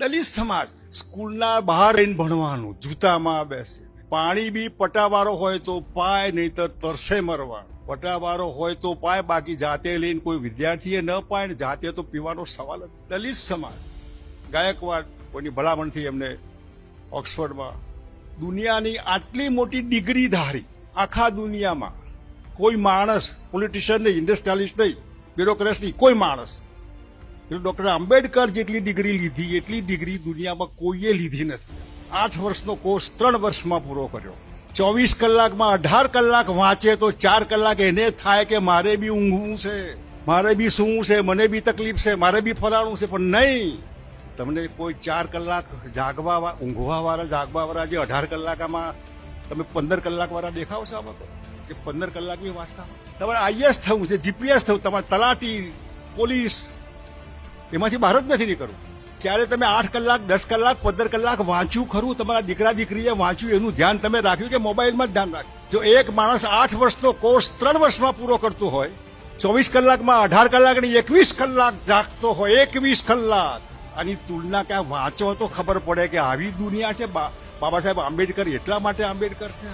દલિત સમાજ સ્કૂલના બહાર રહીને ભણવાનું, જૂતામાં બેસે, પાણી બી પટાવાળો હોય તો પાય, નહીતર તરસે મરવાનું. પટાવાળો હોય તો પાય, બાકી જાતે લઈને કોઈ વિદ્યાર્થીએ ન પાય ને જાતે તો પીવાનો સવાલ જ. દલિત સમાજ ગાયકવાડ કોઈની ભલામણથી એમને ઓક્સફર્ડમાં દુનિયાની આટલી મોટી ડિગ્રી ધારી, આખા દુનિયામાં કોઈ માણસ, પોલિટિશિયન નહીં, ઇન્ડસ્ટ્રીયાલિસ્ટ નહીં, બ્યુરોક્રેટ નહીં, કોઈ માણસ ડોક્ટર આંબેડકર જેટલી ડિગ્રી લીધી એટલી ડિગ્રી દુનિયામાં કોઈએ લીધી નથી. 8 વર્ષનો કોર્સ 3 વર્ષમાં પૂરો કર્યો. 24 કલાકમાં 18 કલાક વાંચે તો 4 કલાક એને થાય કે મારે બી ઊંઘવું છે, મારે બી સૂવું છે, મને બી તકલીફ છે, મારે બી ફલાણું છે. પણ નહીં, તમને કોઈ 4 કલાક ઊંઘવા વાળા જે 18 કલાકમાં તમે 15 કલાક વાળા દેખાવ છો આમાં તો, કે 15 કલાક બી વાંચતા તમારે આઈએસ થવું છે, જીપીએસ થવું, તમારે તલાટી, પોલીસ, એમાંથી બહાર જ નથી નીકળવું. ક્યારે તમે 8 કલાક, 10 કલાક, 15 કલાક વાંચ્યું ખરું? તમારા દીકરા દીકરીએ વાંચ્યું, એનું ધ્યાન તમે રાખ્યું કે મોબાઈલમાં જ ધ્યાન રાખ્યું? જો એક માણસ 8 વર્ષનો કોર્સ 3 વર્ષમાં પૂરો કરતો હોય, 24 કલાકમાં 18 કલાક અને 21 કલાક જાગતો હોય, 21 કલાક, આની તુલના ક્યાં વાંચો તો ખબર પડે કે આવી દુનિયા છે. બાબા સાહેબ આંબેડકર એટલા માટે આંબેડકર છે.